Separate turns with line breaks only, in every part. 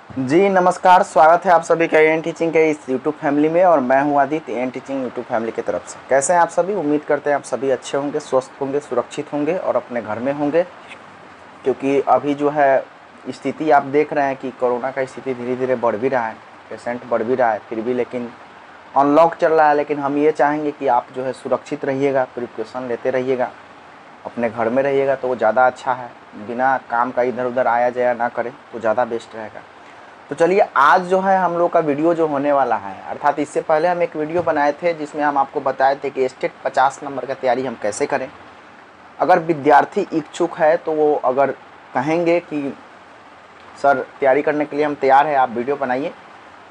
जी नमस्कार, स्वागत है आप सभी का एन टीचिंग के इस यूट्यूब फैमिली में। और मैं हूं Aditya, an teaching YouTube family की तरफ से। कैसे हैं आप सभी? उम्मीद करते हैं आप सभी अच्छे होंगे, स्वस्थ होंगे, सुरक्षित होंगे और अपने घर में होंगे। क्योंकि अभी जो है स्थिति आप देख रहे हैं कि कोरोना का स्थिति धीरे धीरे बढ़ भी रहा है, पेशेंट बढ़ भी रहा है, फिर भी लेकिन अनलॉक चल रहा है। लेकिन हम ये चाहेंगे कि आप जो है सुरक्षित रहिएगा, प्रिकॉशन लेते रहिएगा, अपने घर में रहिएगा तो वो ज़्यादा अच्छा है। बिना काम का इधर उधर आया जाया ना करें तो ज़्यादा बेस्ट रहेगा। तो चलिए, आज जो है हम लोग का वीडियो जो होने वाला है, अर्थात इससे पहले हम एक वीडियो बनाए थे जिसमें हम आपको बताए थे कि स्टेट 50 नंबर का तैयारी हम कैसे करें। अगर विद्यार्थी इच्छुक है तो वो अगर कहेंगे कि सर तैयारी करने के लिए हम तैयार हैं, आप वीडियो बनाइए,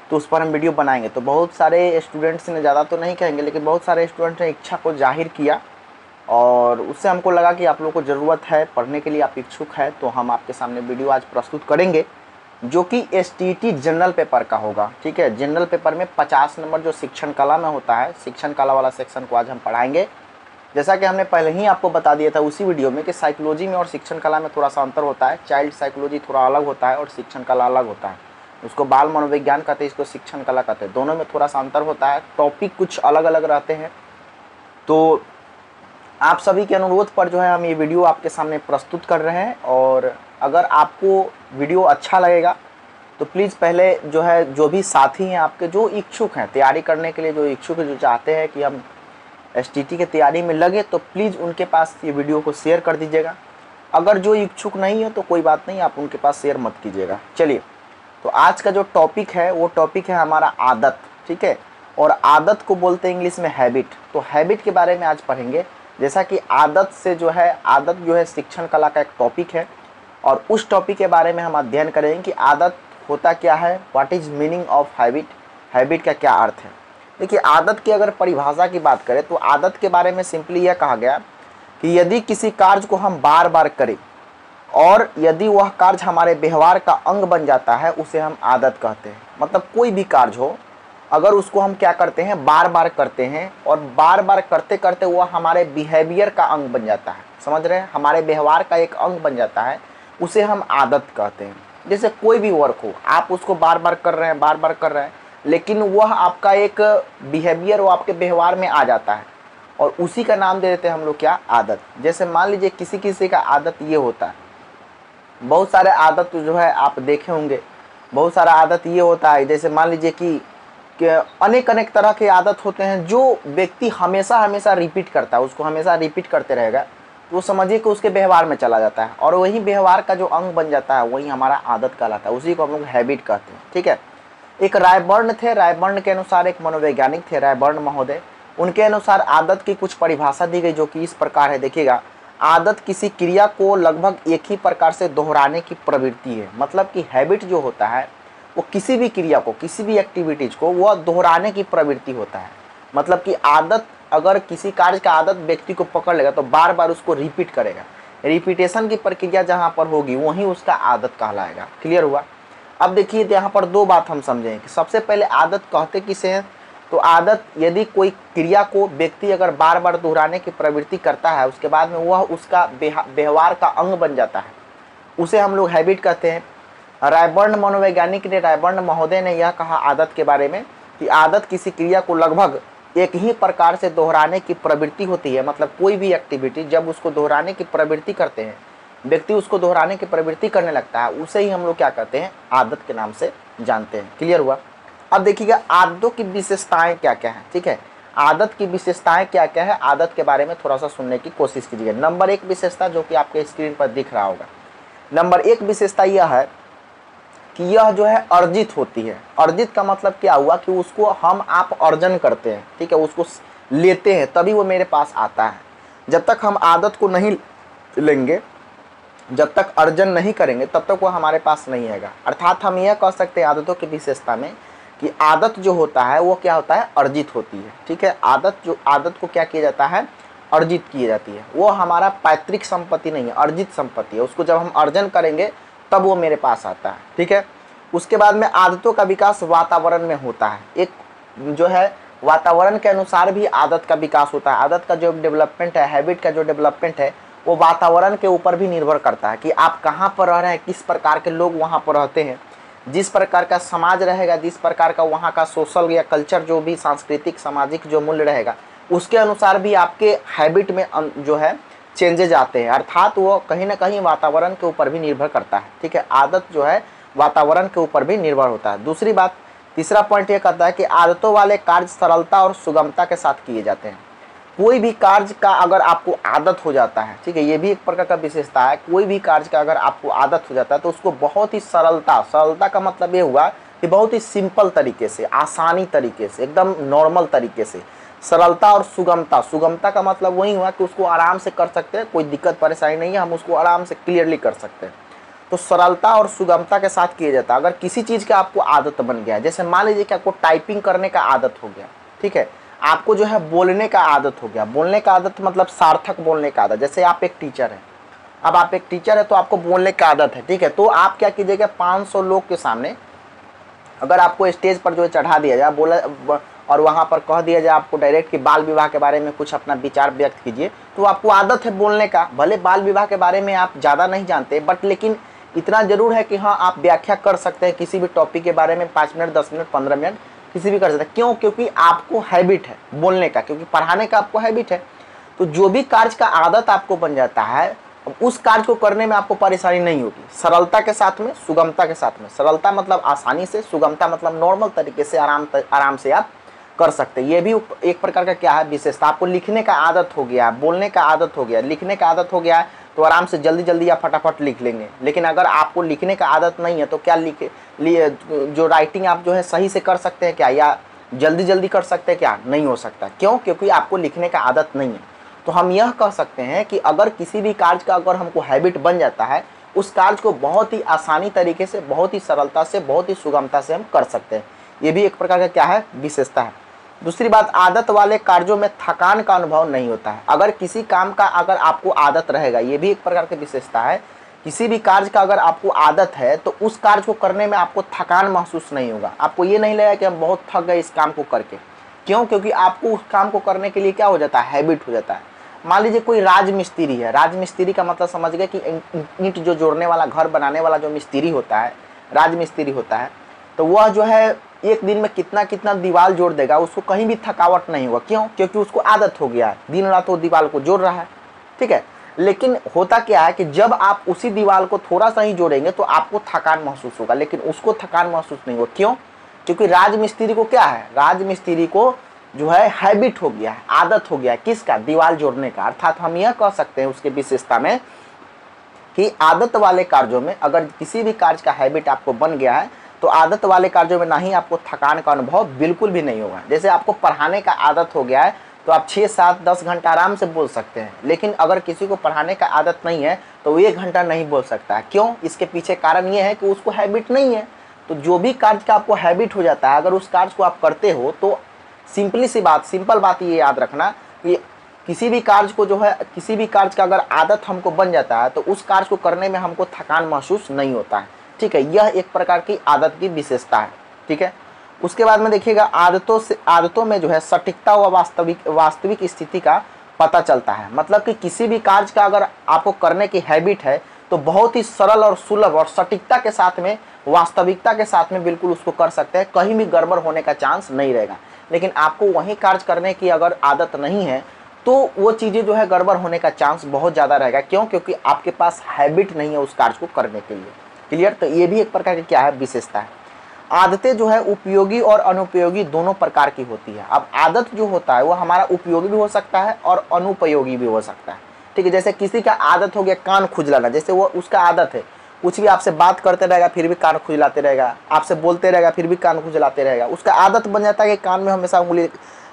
तो उस पर हम वीडियो बनाएंगे। तो बहुत सारे स्टूडेंट्स ने, ज़्यादा तो नहीं कहेंगे लेकिन बहुत सारे स्टूडेंट्स ने इच्छा को जाहिर किया और उससे हमको लगा कि आप लोगों को ज़रूरत है पढ़ने के लिए, आप इच्छुक है, तो हम आपके सामने वीडियो आज प्रस्तुत करेंगे जो कि एसटीटी जनरल पेपर का होगा। ठीक है, जनरल पेपर में 50 नंबर जो शिक्षण कला में होता है, शिक्षण कला वाला सेक्शन को आज हम पढ़ाएंगे। जैसा कि हमने पहले ही आपको बता दिया था उसी वीडियो में कि साइकोलॉजी में और शिक्षण कला में थोड़ा सा अंतर होता है। चाइल्ड साइकोलॉजी थोड़ा अलग होता है और शिक्षण कला अलग होता है। उसको बाल मनोविज्ञान कहते हैं, इसको शिक्षण कला कहते हैं। दोनों में थोड़ा सा अंतर होता है, टॉपिक कुछ अलग अलग रहते हैं। तो आप सभी के अनुरोध पर जो है हम ये वीडियो आपके सामने प्रस्तुत कर रहे हैं। और अगर आपको वीडियो अच्छा लगेगा तो प्लीज़ पहले जो है, जो भी साथी हैं आपके जो इच्छुक हैं तैयारी करने के लिए, जो इच्छुक हैं, जो चाहते हैं कि हम एसटीटी की तैयारी में लगे, तो प्लीज़ उनके पास ये वीडियो को शेयर कर दीजिएगा। अगर जो इच्छुक नहीं है तो कोई बात नहीं, आप उनके पास शेयर मत कीजिएगा। चलिए, तो आज का जो टॉपिक है वो टॉपिक है हमारा आदत। ठीक है, और आदत को बोलते हैं इंग्लिश में हैबिट। तो हैबिट के बारे में आज पढ़ेंगे। जैसा कि आदत से जो है, आदत जो है शिक्षण कला का एक टॉपिक है और उस टॉपिक के बारे में हम अध्ययन करेंगे कि आदत होता क्या है, what is meaning of habit, habit का क्या अर्थ है। देखिए, आदत की अगर परिभाषा की बात करें तो आदत के बारे में सिंपली यह कहा गया कि यदि किसी कार्य को हम बार बार करें और यदि वह कार्य हमारे व्यवहार का अंग बन जाता है, उसे हम आदत कहते हैं। मतलब कोई भी कार्य हो, अगर उसको हम क्या करते हैं, बार बार करते हैं और बार बार करते करते वह हमारे बिहेवियर का अंग बन जाता है, समझ रहे हैं, हमारे व्यवहार का एक अंग बन जाता है, उसे हम आदत कहते हैं। जैसे कोई भी वर्क हो, आप उसको बार बार कर रहे हैं, बार बार कर रहे हैं, लेकिन वह आपका एक बिहेवियर, वो आपके व्यवहार में आ जाता है और उसी का नाम दे देते हैं हम लोग क्या, आदत। जैसे मान लीजिए किसी किसी का आदत ये होता है, बहुत सारे आदत जो है आप देखे होंगे, बहुत सारा आदत ये होता है, जैसे मान लीजिए कि अनेक अनेक तरह के आदत होते हैं जो व्यक्ति हमेशा हमेशा रिपीट करता है, उसको हमेशा रिपीट करते रहेगा, तो वो समझिए कि उसके व्यवहार में चला जाता है और वही व्यवहार का जो अंग बन जाता है वही हमारा आदत कहलाता है। उसी को हम लोग हैबिट कहते हैं। ठीक है, एक रायबर्न थे, रायबर्न के अनुसार एक मनोवैज्ञानिक थे, रायबर्न महोदय। उनके अनुसार आदत की कुछ परिभाषा दी गई जो कि इस प्रकार है। देखिएगा, आदत किसी क्रिया को लगभग एक ही प्रकार से दोहराने की प्रवृत्ति है। मतलब कि हैबिट जो होता है वो किसी भी क्रिया को, किसी भी एक्टिविटीज़ को वह दोहराने की प्रवृत्ति होता है। मतलब कि आदत, अगर किसी कार्य का आदत व्यक्ति को पकड़ लेगा तो बार बार उसको रिपीट करेगा। रिपीटेशन की प्रक्रिया जहाँ पर होगी वहीं उसका आदत कहलाएगा। क्लियर हुआ? अब देखिए, यहाँ पर दो बात हम समझें कि सबसे पहले आदत कहते किसे हैं। तो आदत, यदि कोई क्रिया को व्यक्ति अगर बार बार दोहराने की प्रवृत्ति करता है, उसके बाद में वह उसका व्यवहार का अंग बन जाता है, उसे हम लोग हैबिट कहते हैं। रायबर्न मनोवैज्ञानिक ने, रायबर्न महोदय ने यह कहा आदत के बारे में कि आदत किसी क्रिया को लगभग एक ही प्रकार से दोहराने की प्रवृत्ति होती है। मतलब कोई भी एक्टिविटी जब उसको दोहराने की प्रवृत्ति करते हैं, व्यक्ति उसको दोहराने की प्रवृत्ति करने लगता है, उसे ही हम लोग क्या कहते हैं, आदत के नाम से जानते हैं। क्लियर हुआ? अब देखिएगा आदतों की विशेषताएं क्या क्या है। ठीक है, आदत की विशेषताएं क्या क्या है, आदत के बारे में थोड़ा सा सुनने की कोशिश कीजिएगा। नंबर एक विशेषता जो कि आपके स्क्रीन पर दिख रहा होगा, नंबर एक विशेषता यह है कि यह जो है अर्जित होती है। अर्जित का मतलब क्या हुआ कि उसको हम आप अर्जन करते हैं। ठीक है, उसको लेते हैं तभी वो मेरे पास आता है। जब तक हम आदत को नहीं लेंगे, जब तक अर्जन नहीं करेंगे, तब तक वो हमारे पास नहीं आएगा। अर्थात हम यह कह सकते हैं आदतों की विशेषता में कि आदत जो होता है वो क्या होता है, अर्जित होती है। ठीक है, आदत को क्या किया जाता है, अर्जित की जाती है। वो हमारा पैतृक संपत्ति नहीं है, अर्जित संपत्ति है। उसको जब हम अर्जन करेंगे तब वो मेरे पास आता है। ठीक है, उसके बाद में आदतों का विकास वातावरण में होता है। एक जो है वातावरण के अनुसार भी आदत का विकास होता है। आदत का जो डेवलपमेंट है, हैबिट का जो डेवलपमेंट है, वो वातावरण के ऊपर भी निर्भर करता है कि आप कहाँ पर रह रहे हैं, किस प्रकार के लोग वहाँ पर रहते हैं। जिस प्रकार का समाज रहेगा, जिस प्रकार का वहाँ का सोशल या कल्चर, जो भी सांस्कृतिक सामाजिक जो मूल्य रहेगा, उसके अनुसार भी आपके हैबिट में जो है चेंजेज आते हैं। अर्थात वो कहीं ना कहीं वातावरण के ऊपर भी निर्भर करता है। ठीक है, आदत जो है वातावरण के ऊपर भी निर्भर होता है। दूसरी बात, तीसरा पॉइंट ये कहता है कि आदतों वाले कार्य सरलता और सुगमता के साथ किए जाते हैं। कोई भी कार्य का अगर आपको आदत हो जाता है, ठीक है, ये भी एक प्रकार का विशेषता है, कोई भी कार्य का अगर आपको आदत हो जाता है तो उसको बहुत ही सरलता का मतलब ये हुआ कि बहुत ही सिंपल तरीके से, आसानी तरीके से, एकदम नॉर्मल तरीके से। सरलता और सुगमता का मतलब वही हुआ कि उसको आराम से कर सकते हैं, कोई दिक्कत परेशानी नहीं है, हम उसको आराम से क्लियरली कर सकते हैं। तो सरलता और सुगमता के साथ किया जाता है। अगर किसी चीज़ का आपको आदत बन गया है, जैसे मान लीजिए कि आपको टाइपिंग करने का आदत हो गया, ठीक है, आपको जो है बोलने का आदत हो गया। बोलने का आदत मतलब सार्थक बोलने का आदत। जैसे आप एक टीचर हैं, अब आप एक टीचर है तो आपको बोलने का आदत है, ठीक है, तो आप क्या कीजिएगा, 500 लोग के सामने अगर आपको स्टेज पर जो है चढ़ा दिया जाए, बोला और वहाँ पर कह दिया जाए आपको डायरेक्ट कि बाल विवाह के बारे में कुछ अपना विचार व्यक्त कीजिए, तो आपको आदत है बोलने का। भले बाल विवाह के बारे में आप ज़्यादा नहीं जानते, बट लेकिन इतना ज़रूर है कि हाँ, आप व्याख्या कर सकते हैं किसी भी टॉपिक के बारे में, 5 मिनट, 10 मिनट, 15 मिनट, किसी भी कर सकते हैं। क्यों? क्योंकि आपको हैबिट है बोलने का, क्योंकि पढ़ाने का आपको हैबिट है। तो जो भी कार्य का आदत आपको बन जाता है, उस कार्य को करने में आपको परेशानी नहीं होगी। सरलता के साथ में, सुगमता के साथ में। सरलता मतलब आसानी से, सुगमता मतलब नॉर्मल तरीके से, आराम से आप कर सकते हैं। ये भी एक प्रकार का क्या है, विशेषता। आपको लिखने का आदत हो गया, बोलने का आदत हो गया, लिखने का आदत हो गया है, तो आराम से जल्दी जल्दी आप फटाफट लिख लेंगे। लेकिन अगर आपको लिखने का आदत नहीं है तो क्या जो राइटिंग आप जो है सही से कर सकते हैं क्या, या जल्दी जल्दी कर सकते हैं क्या? नहीं हो सकता। क्यों? क्योंकि आपको लिखने का आदत नहीं है। तो हम यह कह सकते हैं कि अगर किसी भी कार्य का अगर हमको हैबिट बन जाता है, उस कार्य को बहुत ही आसानी तरीके से, बहुत ही सरलता से, बहुत ही सुगमता से हम कर सकते हैं। ये भी एक प्रकार का क्या है, विशेषता है। दूसरी बात, आदत वाले कार्यों में थकान का अनुभव नहीं होता है। अगर किसी काम का अगर आपको आदत रहेगा, ये भी एक प्रकार की विशेषता है, किसी भी कार्य का अगर आपको आदत है तो उस कार्य को करने में आपको थकान महसूस नहीं होगा। आपको ये नहीं लगेगा कि हम बहुत थक गए इस काम को करके। क्यों? क्योंकि आपको उस काम को करने के लिए क्या हो जाता है, हैबिट हो जाता है। मान लीजिए कोई राजमिस्त्री है, राजमिस्त्री का मतलब समझ गए कि ईंट जो जोड़ने वाला, घर बनाने वाला जो मिस्त्री होता है, राजमिस्त्री होता है, तो वह जो है एक दिन में कितना कितना दीवार जोड़ देगा, उसको कहीं भी थकावट नहीं होगा। क्यों? क्योंकि उसको आदत हो गया है, दिन रात वो दीवार को जोड़ रहा है, ठीक है। लेकिन होता क्या है कि जब आप उसी दीवार को थोड़ा सा ही जोड़ेंगे तो आपको थकान महसूस होगा, लेकिन उसको थकान महसूस नहीं होगा। क्यों? क्योंकि राजमिस्त्री को क्या है, राजमिस्त्री को जो है हैबिट हो गया है, आदत हो गया है, किसका? दीवार जोड़ने का। अर्थात हम यह कह सकते हैं उसके विशेषता में कि आदत वाले कार्यों में, अगर किसी भी कार्य का हैबिट आपको बन गया है तो आदत वाले कार्यों में ना ही आपको थकान का अनुभव बिल्कुल भी नहीं होगा। जैसे आपको पढ़ाने का आदत हो गया है तो आप 6, 7, 10 घंटा आराम से बोल सकते हैं, लेकिन अगर किसी को पढ़ाने का आदत नहीं है तो वो 1 घंटा नहीं बोल सकता है। क्यों? इसके पीछे कारण ये है कि उसको हैबिट नहीं है। तो जो भी कार्य का आपको हैबिट हो जाता है, अगर उस कार्य को आप करते हो तो सिंपल बात ये याद रखना कि किसी भी कार्य को जो है, किसी भी कार्य का अगर आदत हमको बन जाता है तो उस कार्य को करने में हमको थकान महसूस नहीं होता है, ठीक है। यह एक प्रकार की आदत की विशेषता है, ठीक है। उसके बाद में देखिएगा, आदतों में जो है सटीकता व वास्तविक स्थिति का पता चलता है। मतलब कि किसी भी कार्य का अगर आपको करने की हैबिट है तो बहुत ही सरल और सुलभ और सटीकता के साथ में, वास्तविकता के साथ में बिल्कुल उसको कर सकते हैं, कहीं भी गड़बड़ होने का चांस नहीं रहेगा। लेकिन आपको वही कार्य करने की अगर आदत नहीं है तो वो चीज़ें जो है गड़बड़ होने का चांस बहुत ज़्यादा रहेगा। क्यों? क्योंकि आपके पास हैबिट नहीं है उस कार्य को करने के लिए। क्लियर? तो ये भी एक प्रकार की क्या है, विशेषता है। आदतें जो है उपयोगी और अनुपयोगी दोनों प्रकार की होती है। अब आदत जो होता है वो हमारा उपयोगी भी हो सकता है और अनुपयोगी भी हो सकता है, ठीक है। जैसे किसी का आदत हो गया कान खुजलाना, जैसे वो उसका आदत है कुछ भी आपसे बात करते रहेगा फिर भी कान खुजलाते रहेगा, आपसे बोलते रहेगा फिर भी कान खुजलाते रहेगा, उसका आदत बन जाता है कि कान में हमेशा उंगली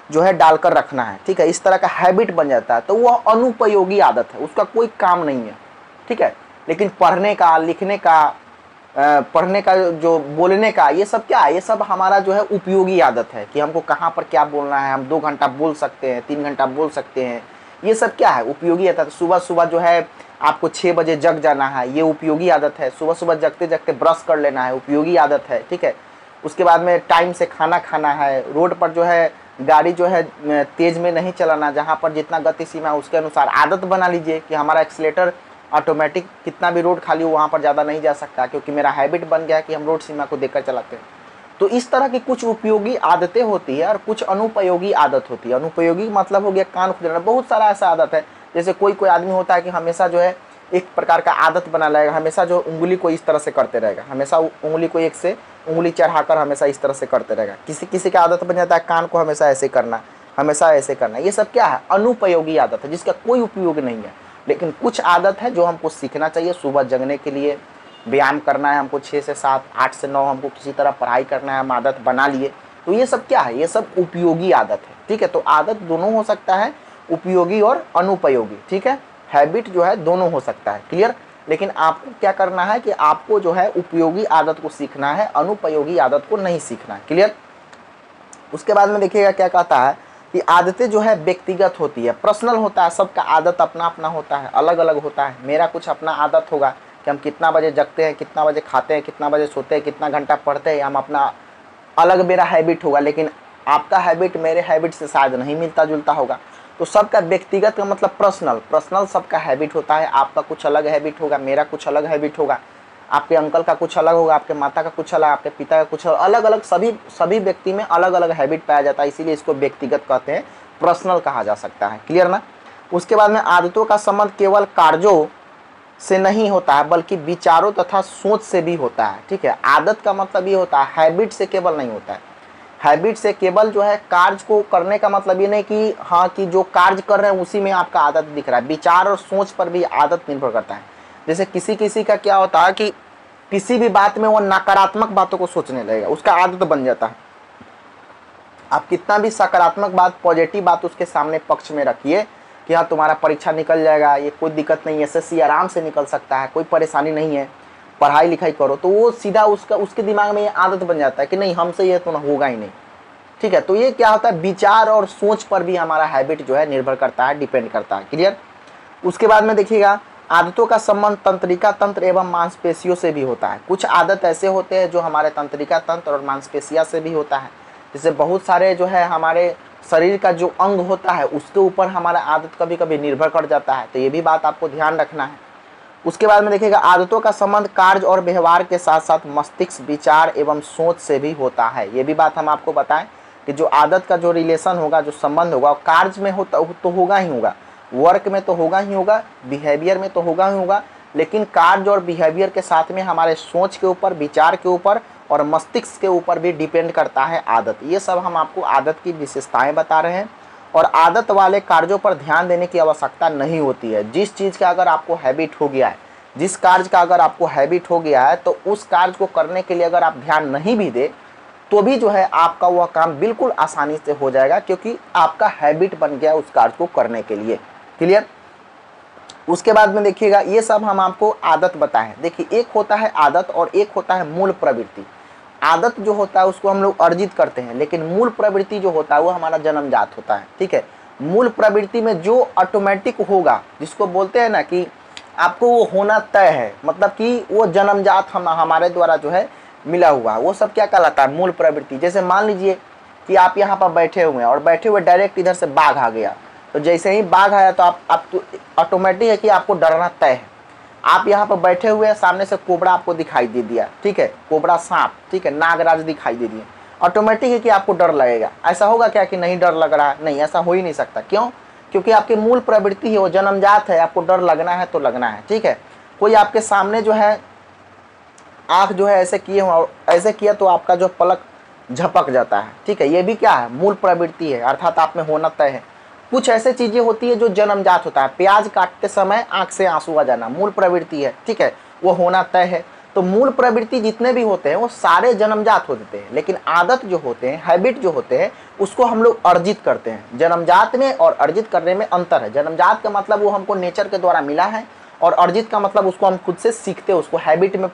जो है डालकर रखना है, ठीक है। इस तरह का हैबिट बन जाता है तो वह अनुपयोगी आदत है, उसका कोई काम नहीं है, ठीक है। लेकिन पढ़ने का, लिखने का, पढ़ने का, जो बोलने का, ये सब क्या है, ये सब हमारा जो है उपयोगी आदत है कि हमको कहाँ पर क्या बोलना है, हम 2 घंटा बोल सकते हैं, 3 घंटा बोल सकते हैं, ये सब क्या है, उपयोगी आदत। सुबह सुबह जो है आपको 6 बजे जग जाना है, ये उपयोगी आदत है। सुबह सुबह जगते जगते ब्रश कर लेना है, उपयोगी आदत है, ठीक है। उसके बाद में टाइम से खाना खाना है, रोड पर जो है गाड़ी जो है तेज़ में नहीं चलाना, जहाँ पर जितना गति सीमा है उसके अनुसार आदत बना लीजिए कि हमारा एक्सीलेटर ऑटोमेटिक कितना भी रोड खाली हो वहाँ पर ज़्यादा नहीं जा सकता, क्योंकि मेरा हैबिट बन गया है कि हम रोड सीमा को देखकर चलाते हैं। तो इस तरह की कुछ उपयोगी आदतें होती है और कुछ अनुपयोगी आदत होती है। अनुपयोगी मतलब हो गया कान खुजलाना। बहुत सारा ऐसा आदत है, जैसे कोई कोई आदमी होता है कि हमेशा जो है एक प्रकार का आदत बना रहेगा, हमेशा जो उंगली को इस तरह से करते रहेगा, हमेशा उंगली को एक से उंगली चढ़ाकर हमेशा इस तरह से करते रहेगा। किसी किसी का आदत बन जाता है कान को हमेशा ऐसे करना, हमेशा ऐसे करना। ये सब क्या है? अनुपयोगी आदत है, जिसका कोई उपयोग नहीं है। लेकिन कुछ आदत है जो हमको सीखना चाहिए। सुबह जगने के लिए व्यायाम करना है हमको, 6 से 7, 8 से 9 हमको किसी तरह पढ़ाई करना है, हम आदत बना लिए। तो ये सब क्या है? ये सब उपयोगी आदत है। ठीक है, तो आदत दोनों हो सकता है, उपयोगी और अनुपयोगी। ठीक है, हैबिट जो है दोनों हो सकता है। क्लियर? लेकिन आपको क्या करना है कि आपको जो है उपयोगी आदत को सीखना है, अनुपयोगी आदत को नहीं सीखना है। क्लियर? उसके बाद में देखिएगा क्या कहता है कि आदतें जो है व्यक्तिगत होती है, पर्सनल होता है। सबका आदत अपना अपना होता है, अलग अलग होता है। मेरा कुछ अपना आदत होगा कि हम कितना बजे जगते हैं, कितना बजे खाते हैं, कितना बजे सोते हैं, कितना घंटा पढ़ते हैं, हम अपना अलग मेरा हैबिट होगा। लेकिन आपका हैबिट मेरे हैबिट से शायद नहीं मिलता जुलता होगा। तो सबका व्यक्तिगत का मतलब पर्सनल सबका हैबिट होता है। आपका कुछ अलग हैबिट होगा, मेरा कुछ अलग हैबिट होगा, आपके अंकल का कुछ अलग होगा, आपके माता का कुछ अलग, आपके पिता का कुछ अलग अलग। सभी व्यक्ति में अलग अलग हैबिट पाया जाता है, इसीलिए इसको व्यक्तिगत कहते हैं, पर्सनल कहा जा सकता है। क्लियर ना? उसके बाद में आदतों का संबंध केवल कार्यों से नहीं होता है, बल्कि विचारों तथा सोच से भी होता है। ठीक है, आदत का मतलब ये होता है, हैबिट से केवल नहीं होता है। हैबिट से केवल जो है कार्य को करने का मतलब ये नहीं कि हाँ कि जो कार्य कर रहे हैं उसी में आपका आदत दिख रहा है। विचार और सोच पर भी आदत निर्भर करता है। जैसे किसी किसी का क्या होता है कि किसी भी बात में वो नकारात्मक बातों को सोचने लगेगा, उसका आदत बन जाता है। आप कितना भी सकारात्मक बात, पॉजिटिव बात उसके सामने पक्ष में रखिए कि हाँ तुम्हारा परीक्षा निकल जाएगा, ये कोई दिक्कत नहीं है, एसएससी आराम से निकल सकता है, कोई परेशानी नहीं है, पढ़ाई लिखाई करो, तो वो सीधा उसके दिमाग में ये आदत बन जाता है कि नहीं हमसे ये तो होगा ही नहीं। ठीक है, तो ये क्या होता है, विचार और सोच पर भी हमारा हैबिट जो है निर्भर करता है, डिपेंड करता है। क्लियर? उसके बाद में देखिएगा आदतों का संबंध तंत्रिका तंत्र एवं मांसपेशियों से भी होता है। कुछ आदत ऐसे होते हैं जो हमारे तंत्रिका तंत्र और मांसपेशियां से भी होता है। जैसे बहुत सारे जो है हमारे शरीर का जो अंग होता है उसके ऊपर हमारा आदत कभी कभी निर्भर कर जाता है, तो ये भी बात आपको ध्यान रखना है। उसके बाद में देखिएगा आदतों का संबंध कार्य और व्यवहार के साथ साथ मस्तिष्क, विचार एवं सोच से भी होता है। ये भी बात हम आपको बताएं कि जो आदत का जो रिलेशन होगा, जो संबंध होगा, कार्य में होता तो होगा ही होगा, वर्क में तो होगा ही होगा, बिहेवियर में तो होगा ही होगा, लेकिन कार्य और बिहेवियर के साथ में हमारे सोच के ऊपर, विचार के ऊपर और मस्तिष्क के ऊपर भी डिपेंड करता है आदत। ये सब हम आपको आदत की विशेषताएं बता रहे हैं। और आदत वाले कार्यों पर ध्यान देने की आवश्यकता नहीं होती है। जिस चीज़ का अगर आपको हैबिट हो गया है, जिस कार्य का अगर आपको हैबिट हो गया है, तो उस कार्य को करने के लिए अगर आप ध्यान नहीं भी दे तो भी जो है आपका वह काम बिल्कुल आसानी से हो जाएगा, क्योंकि आपका हैबिट बन गया उस कार्य को करने के लिए। क्लियर? उसके बाद में देखिएगा ये सब हम आपको आदत बताएं। देखिए एक होता है आदत और एक होता है मूल प्रवृत्ति। आदत जो होता है उसको हम लोग अर्जित करते हैं, लेकिन मूल प्रवृत्ति जो होता है वो हमारा जन्मजात होता है। ठीक है, मूल प्रवृत्ति में जो ऑटोमेटिक होगा, जिसको बोलते हैं ना कि आपको वो होना तय है, मतलब कि वो जन्मजात हमारे द्वारा जो है मिला हुआ, वो सब क्या कहलाता है, मूल प्रवृत्ति। जैसे मान लीजिए कि आप यहाँ पर बैठे हुए हैं और बैठे हुए डायरेक्ट इधर से बाघ आ गया, तो जैसे ही बाघ आया तो आप तो ऑटोमेटिक है कि आपको डरना तय है। आप यहाँ पर बैठे हुए हैं, सामने से कोबरा आपको दिखाई दे दिया, ठीक है, कोबरा सांप, ठीक है, नागराज दिखाई दे दिए, ऑटोमेटिक है कि आपको डर लगेगा। ऐसा होगा क्या कि नहीं डर लग रहा है? नहीं, ऐसा हो ही नहीं सकता। क्यों? क्योंकि आपकी मूल प्रवृत्ति है, वो जन्मजात है, आपको डर लगना है तो लगना है। ठीक है, कोई आपके सामने जो है आँख जो है ऐसे किए और ऐसे किया तो आपका जो पलक झपक जाता है। ठीक है, ये भी क्या है, मूल प्रवृत्ति है, अर्थात आप में होना तय है। कुछ ऐसे चीजें होती है जो जन्मजात होता है, प्याज काटते समय आंख से आंसू आ जाना मूल प्रवृत्ति है। ठीक है, वो होना तय है। तो मूल प्रवृत्ति जितने भी होते हैं वो सारे जन्मजात होते हैं, लेकिन आदत जो होते हैं, हैबिट जो होते हैं, उसको हम लोग अर्जित करते हैं। जन्मजात में और अर्जित करने में अंतर है। जन्मजात का मतलब वो हमको नेचर के द्वारा मिला है, और अर्जित का मतलब उसको हम खुद से सीखते हैं, उसको हैबिट में,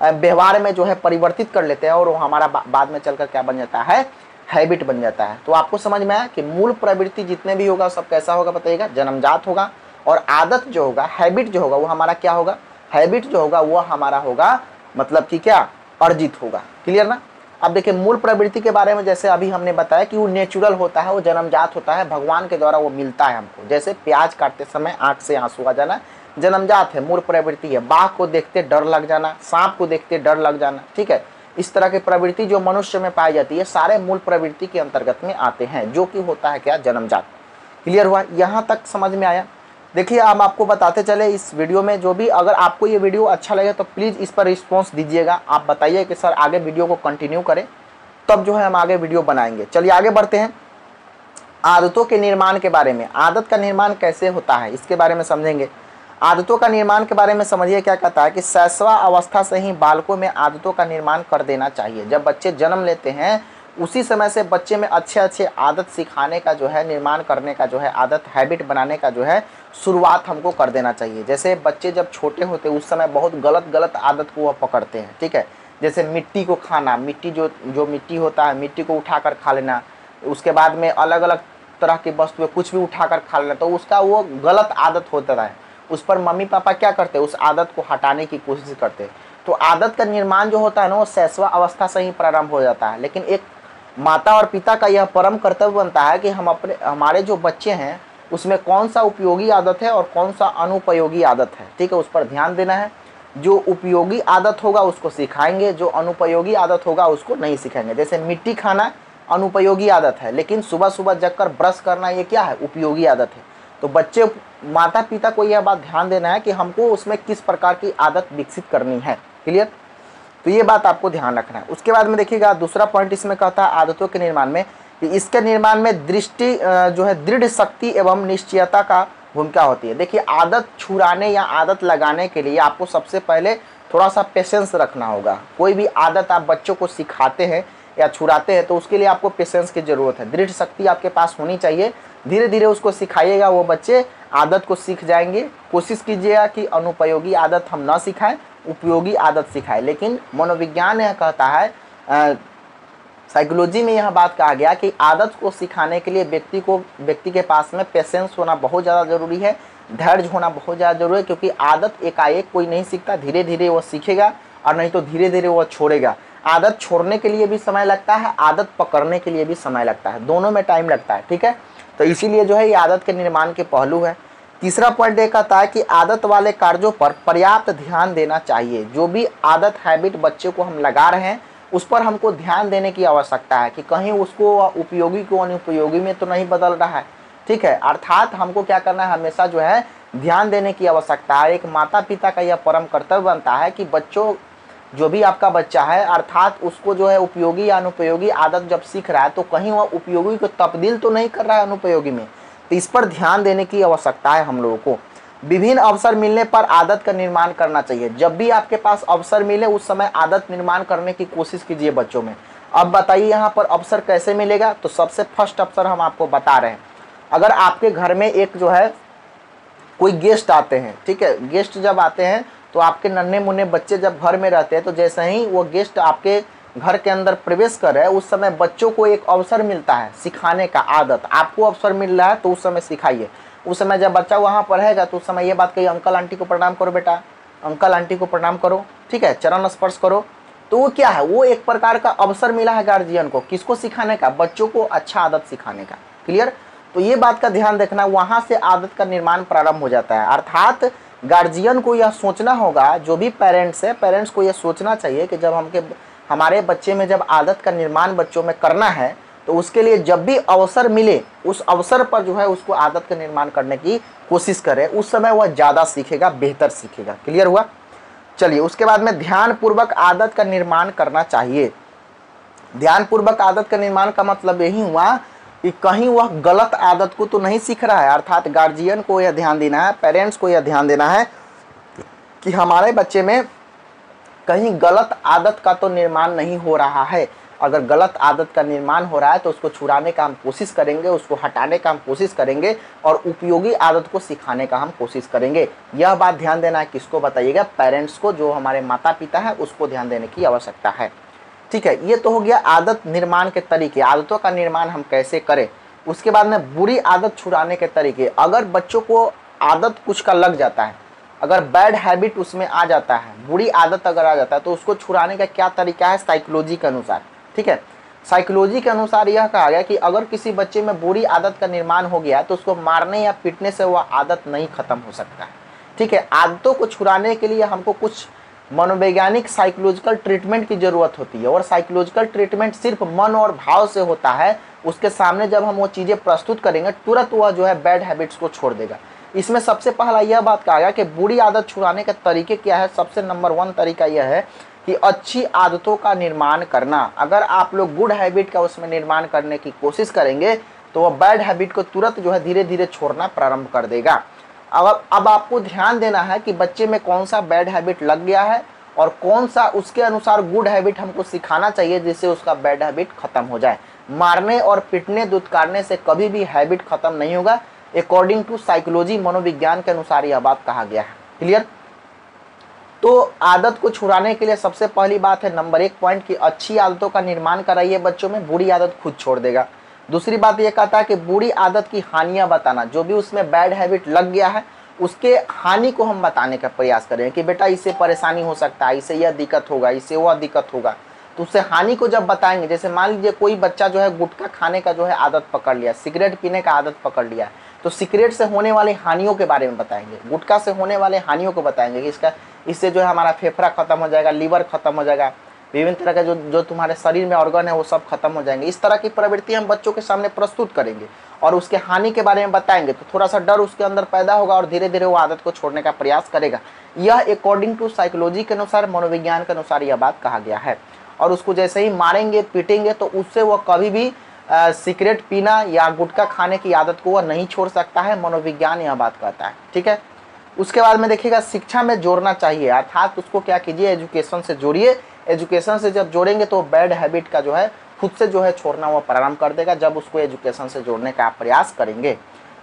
व्यवहार में जो है परिवर्तित कर लेते हैं, और वो हमारा बाद में चलकर क्या बन जाता है, हैबिट बन जाता है। तो आपको समझ में आया कि मूल प्रवृत्ति जितने भी होगा सब कैसा होगा बताइएगा, जन्मजात होगा। और आदत जो होगा, हैबिट जो होगा, वो हमारा क्या होगा, हैबिट जो होगा वो हमारा होगा मतलब कि क्या, अर्जित होगा। क्लियर ना? अब देखिए मूल प्रवृत्ति के बारे में जैसे अभी हमने बताया कि वो नेचुरल होता है, वो जन्मजात होता है, भगवान के द्वारा वो मिलता है हमको। जैसे प्याज काटते समय आंख से आंसू आ जाना, जन्मजात है, मूल प्रवृत्ति है। बाघ को देखते डर लग जाना, सांप को देखते डर लग जाना, ठीक है, इस तरह की प्रवृत्ति जो मनुष्य में पाई जाती है सारे मूल प्रवृत्ति के अंतर्गत में आते हैं, जो कि होता है क्या, जन्मजात। क्लियर हुआ, यहाँ तक समझ में आया। देखिए हम आपको बताते चले इस वीडियो में, जो भी अगर आपको ये वीडियो अच्छा लगे तो प्लीज़ इस पर रिस्पॉन्स दीजिएगा। आप बताइए कि सर आगे वीडियो को कंटिन्यू करें, तब जो है हम आगे वीडियो बनाएंगे। चलिए आगे बढ़ते हैं, आदतों के निर्माण के बारे में। आदत का निर्माण कैसे होता है इसके बारे में समझेंगे। आदतों का निर्माण के बारे में समझिए, क्या कहता है कि शैशवा अवस्था से ही बालकों में आदतों का निर्माण कर देना चाहिए। जब बच्चे जन्म लेते हैं उसी समय से बच्चे में अच्छे अच्छे आदत सिखाने का जो है, निर्माण करने का जो है, आदत हैबिट बनाने का जो है शुरुआत हमको कर देना चाहिए। जैसे बच्चे जब छोटे होते हैं उस समय बहुत गलत गलत आदत को वह पकड़ते हैं, ठीक है, जैसे मिट्टी को खाना, मिट्टी जो मिट्टी होता है मिट्टी को उठाकर खा लेना, उसके बाद में अलग अलग तरह की वस्तुएं कुछ भी उठाकर खा लेना, तो उसका वो गलत आदत होता है। उस पर मम्मी पापा क्या करते हैं, उस आदत को हटाने की कोशिश करते हैं। तो आदत का निर्माण जो होता है ना वो शैशवा अवस्था से ही प्रारंभ हो जाता है। लेकिन एक माता और पिता का यह परम कर्तव्य बनता है कि हमारे जो बच्चे हैं उसमें कौन सा उपयोगी आदत है और कौन सा अनुपयोगी आदत है, ठीक है, उस पर ध्यान देना है। जो उपयोगी आदत होगा उसको सिखाएंगे, जो अनुपयोगी आदत होगा उसको नहीं सिखाएंगे। जैसे मिट्टी खाना अनुपयोगी आदत है, लेकिन सुबह सुबह जगकर ब्रश करना ये क्या है, उपयोगी आदत है। तो बच्चे, माता पिता को यह बात ध्यान देना है कि हमको उसमें किस प्रकार की आदत विकसित करनी है। क्लियर, तो ये बात आपको ध्यान रखना है। उसके बाद में देखिएगा दूसरा पॉइंट इसमें कहता है आदतों के निर्माण में कि इसके निर्माण में दृष्टि जो है दृढ़ शक्ति एवं निश्चयता का भूमिका होती है। देखिए आदत छुड़ाने या आदत लगाने के लिए आपको सबसे पहले थोड़ा सा पेशेंस रखना होगा। कोई भी आदत आप बच्चों को सिखाते हैं या छुड़ाते हैं तो उसके लिए आपको पेशेंस की ज़रूरत है, दृढ़ शक्ति आपके पास होनी चाहिए। धीरे धीरे उसको सिखाइएगा, वो बच्चे आदत को सीख जाएंगे। कोशिश कीजिएगा कि अनुपयोगी आदत हम ना सिखाएं, उपयोगी आदत सिखाएं। लेकिन मनोविज्ञान यह कहता है, साइकोलॉजी में यह बात कहा गया कि आदत को सिखाने के लिए व्यक्ति के पास में पेशेंस होना बहुत ज़्यादा ज़रूरी है, धैर्य होना बहुत ज़्यादा ज़रूरी है। क्योंकि आदत एकाएक कोई नहीं सीखता, धीरे धीरे वो सीखेगा और नहीं तो धीरे धीरे वो छोड़ेगा। आदत छोड़ने के लिए भी समय लगता है, आदत पकड़ने के लिए भी समय लगता है, दोनों में टाइम लगता है, ठीक है। तो इसीलिए जो है ये आदत के निर्माण के पहलू है। तीसरा पॉइंट ये कहता है कि आदत वाले कार्यों पर पर्याप्त ध्यान देना चाहिए। जो भी आदत हैबिट बच्चे को हम लगा रहे हैं उस पर हमको ध्यान देने की आवश्यकता है कि कहीं उसको उपयोगी को अनुपयोगी में तो नहीं बदल रहा है, ठीक है। अर्थात हमको क्या करना है, हमेशा जो है ध्यान देने की आवश्यकता है। एक माता पिता का यह परम कर्तव्य बनता है कि बच्चों, जो भी आपका बच्चा है अर्थात उसको जो है उपयोगी या अनुपयोगी आदत जब सीख रहा है तो कहीं वह उपयोगी को तब्दील तो नहीं कर रहा है अनुपयोगी में। तो इस पर ध्यान देने की आवश्यकता है हम लोगों को। विभिन्न अवसर मिलने पर आदत का निर्माण करना चाहिए। जब भी आपके पास अवसर मिले उस समय आदत निर्माण करने की कोशिश कीजिए बच्चों में। अब बताइए यहाँ पर अवसर कैसे मिलेगा, तो सबसे फर्स्ट अवसर हम आपको बता रहे हैं। अगर आपके घर में एक जो है कोई गेस्ट आते हैं, ठीक है, गेस्ट जब आते हैं तो आपके नन्हे मुन्ने बच्चे जब घर में रहते हैं तो जैसे ही वो गेस्ट आपके घर के अंदर प्रवेश कर रहे हैं उस समय बच्चों को एक अवसर मिलता है सिखाने का। आदत आपको अवसर मिल रहा है तो उस समय सिखाइए। उस समय जब बच्चा वहाँ पर रहेगा तो उस समय ये बात कहिए, अंकल आंटी को प्रणाम करो बेटा, अंकल आंटी को प्रणाम करो, ठीक है, चरण स्पर्श करो। तो वो क्या है, वो एक प्रकार का अवसर मिला है गार्जियन को, किसको सिखाने का, बच्चों को अच्छा आदत सिखाने का। क्लियर, तो ये बात का ध्यान रखना, वहाँ से आदत का निर्माण प्रारंभ हो जाता है। अर्थात गार्जियन को यह सोचना होगा, जो भी पेरेंट्स है, पेरेंट्स को यह सोचना चाहिए कि जब हमारे बच्चे में जब आदत का निर्माण बच्चों में करना है तो उसके लिए जब भी अवसर मिले उस अवसर पर जो है उसको आदत का निर्माण करने की कोशिश करें। उस समय वह ज़्यादा सीखेगा, बेहतर सीखेगा। क्लियर हुआ। चलिए उसके बाद में ध्यानपूर्वक आदत का निर्माण करना चाहिए। ध्यानपूर्वक आदत का निर्माण का मतलब यही हुआ कि कहीं वह गलत आदत को तो नहीं सीख रहा है। अर्थात गार्जियन को यह ध्यान देना है, पेरेंट्स को यह ध्यान देना है कि हमारे बच्चे में कहीं गलत आदत का तो निर्माण नहीं हो रहा है। अगर गलत आदत का निर्माण हो रहा है तो उसको छुड़ाने का हम कोशिश करेंगे, उसको हटाने का हम कोशिश करेंगे और उपयोगी आदत को सिखाने का हम कोशिश करेंगे। यह बात ध्यान देना है, किसको बताइएगा, पेरेंट्स को, जो हमारे माता पिता है उसको ध्यान देने की आवश्यकता है। ठीक है, ये तो हो गया आदत निर्माण के तरीके, आदतों का निर्माण हम कैसे करें। उसके बाद में बुरी आदत छुड़ाने के तरीके। अगर बच्चों को आदत कुछ का लग जाता है, अगर बैड हैबिट उसमें आ जाता है, बुरी आदत अगर आ जाता है तो उसको छुड़ाने का क्या तरीका है साइकोलॉजी के अनुसार। ठीक है, साइकोलॉजी के अनुसार यह कहा गया कि अगर किसी बच्चे में बुरी आदत का निर्माण हो गया है तो उसको मारने या पीटने से वह आदत नहीं खत्म हो सकता है। ठीक है। आदतों को छुड़ाने के लिए हमको कुछ मनोवैज्ञानिक साइकोलॉजिकल ट्रीटमेंट की ज़रूरत होती है, और साइकोलॉजिकल ट्रीटमेंट सिर्फ मन और भाव से होता है। उसके सामने जब हम वो चीज़ें प्रस्तुत करेंगे तुरंत वह जो है बैड हैबिट्स को छोड़ देगा। इसमें सबसे पहला यह बात कहा गया कि बुरी आदत छुड़ाने के तरीके क्या है। सबसे नंबर 1 तरीका यह है कि अच्छी आदतों का निर्माण करना। अगर आप लोग गुड हैबिट का उसमें निर्माण करने की कोशिश करेंगे तो वह बैड हैबिट को तुरंत जो है धीरे धीरे छोड़ना प्रारंभ कर देगा। अब आपको ध्यान देना है कि बच्चे में कौन सा बैड हैबिट लग गया है और कौन सा उसके अनुसार गुड हैबिट हमको सिखाना चाहिए जिससे उसका बैड हैबिट खत्म हो जाए। मारने और पीटने दुत्कारने से कभी भी हैबिट खत्म नहीं होगा। अकॉर्डिंग टू साइकोलॉजी, मनोविज्ञान के अनुसार यह बात कहा गया है। क्लियर? तो आदत को छुड़ाने के लिए सबसे पहली बात है नंबर 1 पॉइंट कि अच्छी आदतों का निर्माण कराइए बच्चों में, बुरी आदत खुद छोड़ देगा। दूसरी बात यह कहता है कि बुरी आदत की हानियां बताना। जो भी उसमें बैड हैबिट लग गया है उसके हानि को हम बताने का प्रयास करें कि बेटा इससे परेशानी हो सकता है, इससे यह दिक्कत होगा, इससे वह दिक्कत होगा। तो उससे हानि को जब बताएंगे, जैसे मान लीजिए कोई बच्चा जो है गुटखा खाने का जो है आदत पकड़ लिया, सिगरेट पीने का आदत पकड़ लिया, तो सिगरेट से होने वाली हानियों के बारे में बताएंगे, गुटखा से होने वाले हानियों को बताएंगे कि इससे जो है हमारा फेफड़ा खत्म हो जाएगा, लीवर खत्म हो जाएगा, विभिन्न तरह के जो तुम्हारे शरीर में ऑर्गन है वो सब खत्म हो जाएंगे। इस तरह की प्रवृत्ति हम बच्चों के सामने प्रस्तुत करेंगे और उसके हानि के बारे में बताएंगे तो थोड़ा सा डर उसके अंदर पैदा होगा और धीरे धीरे वो आदत को छोड़ने का प्रयास करेगा। यह अकॉर्डिंग टू साइकोलॉजी के अनुसार, मनोविज्ञान के अनुसार यह बात कहा गया है। और उसको जैसे ही मारेंगे पीटेंगे तो उससे वह कभी भी सिगरेट पीना या गुटखा खाने की आदत को वह नहीं छोड़ सकता है। मनोविज्ञान यह बात कहता है। ठीक है। उसके बाद में देखिएगा शिक्षा में जोड़ना चाहिए, अर्थात उसको क्या कीजिए, एजुकेशन से जोड़िए। एजुकेशन से जब जोड़ेंगे तो बैड हैबिट का जो है खुद से जो है छोड़ना वो प्रारंभ कर देगा जब उसको एजुकेशन से जोड़ने का आप प्रयास करेंगे।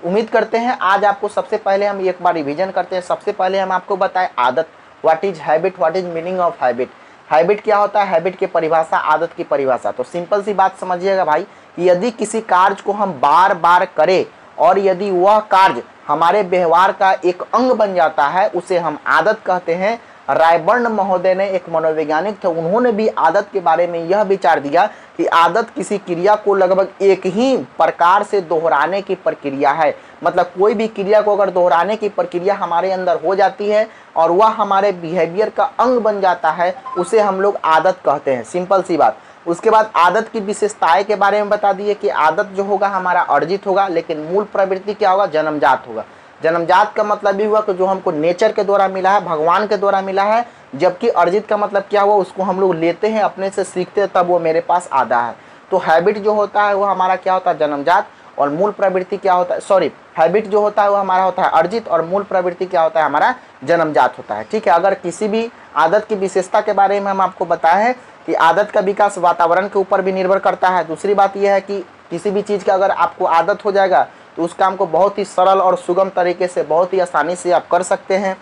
उम्मीद करते हैं आज आपको सबसे पहले हम एक बार रिवीजन करते हैं। सबसे पहले हम आपको बताएं आदत, what is habit, what is meaning of habit. Habit क्या होता है, हैबिट की परिभाषा, आदत की परिभाषा। तो सिंपल सी बात समझिएगा भाई कि यदि किसी कार्य को हम बार बार करें और यदि वह कार्य हमारे व्यवहार का एक अंग बन जाता है उसे हम आदत कहते हैं। रायबर्न महोदय ने, एक मनोवैज्ञानिक थे, उन्होंने भी आदत के बारे में यह विचार दिया कि आदत किसी क्रिया को लगभग एक ही प्रकार से दोहराने की प्रक्रिया है। मतलब कोई भी क्रिया को अगर दोहराने की प्रक्रिया हमारे अंदर हो जाती है और वह हमारे बिहेवियर का अंग बन जाता है उसे हम लोग आदत कहते हैं। सिंपल सी बात। उसके बाद आदत की विशेषताएं के बारे में बता दिए कि आदत जो होगा हमारा अर्जित होगा, लेकिन मूल प्रवृत्ति क्या होगा, जन्मजात होगा। जन्मजात का मतलब भी हुआ कि जो हमको नेचर के द्वारा मिला है, भगवान के द्वारा मिला है, जबकि अर्जित का मतलब क्या हुआ, उसको हम लोग लेते हैं, अपने से सीखते हैं, तब वो मेरे पास आता है। तो हैबिट जो होता है वो हमारा क्या होता है, जन्मजात, और मूल प्रवृत्ति क्या होता है, हैबिट जो होता है वो हमारा होता है अर्जित और मूल प्रवृत्ति क्या होता है, हमारा जन्मजात होता है। ठीक है। अगर किसी भी आदत की विशेषता के बारे में हम आपको बताए हैं कि आदत का विकास वातावरण के ऊपर भी निर्भर करता है। दूसरी बात यह है कि किसी भी चीज़ का अगर आपको आदत हो जाएगा तो उस काम को बहुत ही सरल और सुगम तरीके से, बहुत ही आसानी से आप कर सकते हैं।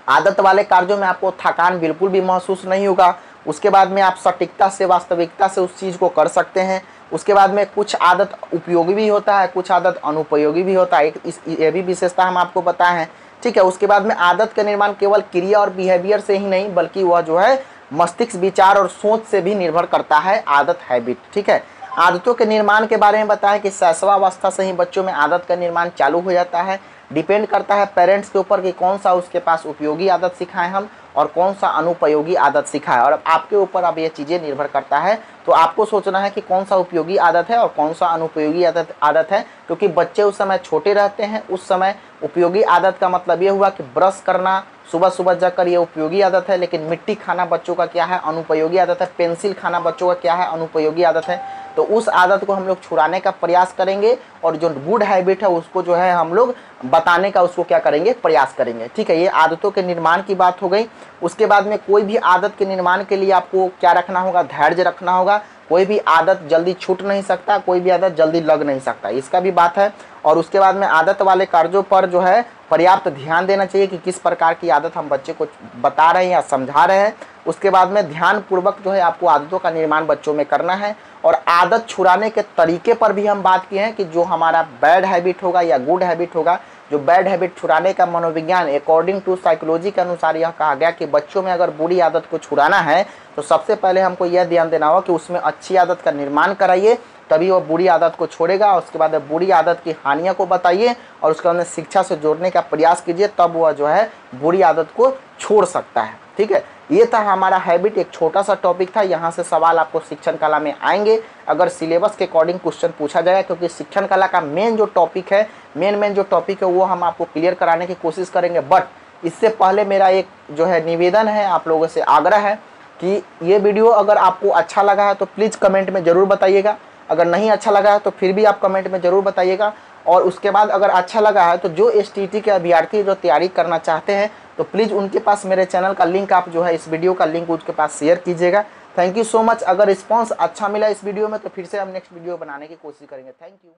आदत वाले कार्यों में आपको थकान बिल्कुल भी महसूस नहीं होगा। उसके बाद में आप सटीकता से, वास्तविकता से उस चीज़ को कर सकते हैं। उसके बाद में कुछ आदत उपयोगी भी होता है, कुछ आदत अनुपयोगी भी होता है, ये भी विशेषता हम आपको बताए हैं। ठीक है। उसके बाद में आदत का निर्माण केवल क्रिया और बिहेवियर से ही नहीं बल्कि वह जो है मस्तिष्क, विचार और सोच से भी निर्भर करता है आदत, हैबिट। ठीक है। आदतों के निर्माण के बारे में बताएं कि शैशवावस्था से ही बच्चों में आदत का निर्माण चालू हो जाता है। डिपेंड करता है पेरेंट्स के ऊपर कि कौन सा उसके पास उपयोगी आदत सिखाएं हम और कौन सा अनुपयोगी आदत सिखाएं, और आपके ऊपर अब ये चीज़ें निर्भर करता है। तो आपको सोचना है कि कौन सा उपयोगी आदत है और कौन सा अनुपयोगी आदत है, क्योंकि बच्चे उस समय छोटे रहते हैं। उस समय उपयोगी आदत का मतलब ये हुआ कि ब्रश करना सुबह सुबह जाकर, ये उपयोगी आदत है। लेकिन मिट्टी खाना बच्चों का क्या है, अनुपयोगी आदत है। पेंसिल खाना बच्चों का क्या है, अनुपयोगी आदत है। तो उस आदत को हम लोग छुड़ाने का प्रयास करेंगे और जो गुड हैबिट है उसको जो है हम लोग बताने का उसको क्या करेंगे, प्रयास करेंगे। ठीक है। ये आदतों के निर्माण की बात हो गई। उसके बाद में कोई भी आदत के निर्माण के लिए आपको क्या रखना होगा, धैर्य रखना होगा। कोई भी आदत जल्दी छूट नहीं सकता, कोई भी आदत जल्दी लग नहीं सकता, इसका भी बात है। और उसके बाद में आदत वाले कार्यों पर जो है पर्याप्त ध्यान देना चाहिए कि किस प्रकार की आदत हम बच्चे को बता रहे हैं या समझा रहे हैं। उसके बाद में ध्यान पूर्वक जो है आपको आदतों का निर्माण बच्चों में करना है। और आदत छुड़ाने के तरीके पर भी हम बात किए हैं कि जो हमारा बैड हैबिट होगा या गुड हैबिट होगा, जो बैड हैबिट छुड़ाने का मनोविज्ञान अकॉर्डिंग टू साइकोलॉजी के अनुसार यह कहा गया कि बच्चों में अगर बुरी आदत को छुड़ाना है तो सबसे पहले हमको यह ध्यान देना होगा कि उसमें अच्छी आदत का निर्माण कराइए, तभी वो बुरी आदत को छोड़ेगा। उसके बाद बुरी आदत की हानियों को बताइए और उसके बाद शिक्षा से जोड़ने का प्रयास कीजिए, तब वह जो है बुरी आदत को छोड़ सकता है। ठीक है, ये था हमारा हैबिट, एक छोटा सा टॉपिक था। यहाँ से सवाल आपको शिक्षण कला में आएंगे अगर सिलेबस के अकॉर्डिंग क्वेश्चन पूछा जाएगा, क्योंकि शिक्षण कला का मेन जो टॉपिक है वो हम आपको क्लियर कराने की कोशिश करेंगे। बट इससे पहले मेरा एक जो है निवेदन है, आप लोगों से आग्रह है कि ये वीडियो अगर आपको अच्छा लगा है तो प्लीज़ कमेंट में ज़रूर बताइएगा। अगर नहीं अच्छा लगा है तो फिर भी आप कमेंट में ज़रूर बताइएगा। और उसके बाद अगर अच्छा लगा है तो जो STT के अभ्यर्थी जो तैयारी करना चाहते हैं तो प्लीज़ उनके पास मेरे चैनल का लिंक, आप जो है इस वीडियो का लिंक उनके पास शेयर कीजिएगा। Thank you so much. अगर रिस्पांस अच्छा मिला इस वीडियो में तो फिर से हम नेक्स्ट वीडियो बनाने की कोशिश करेंगे। Thank you.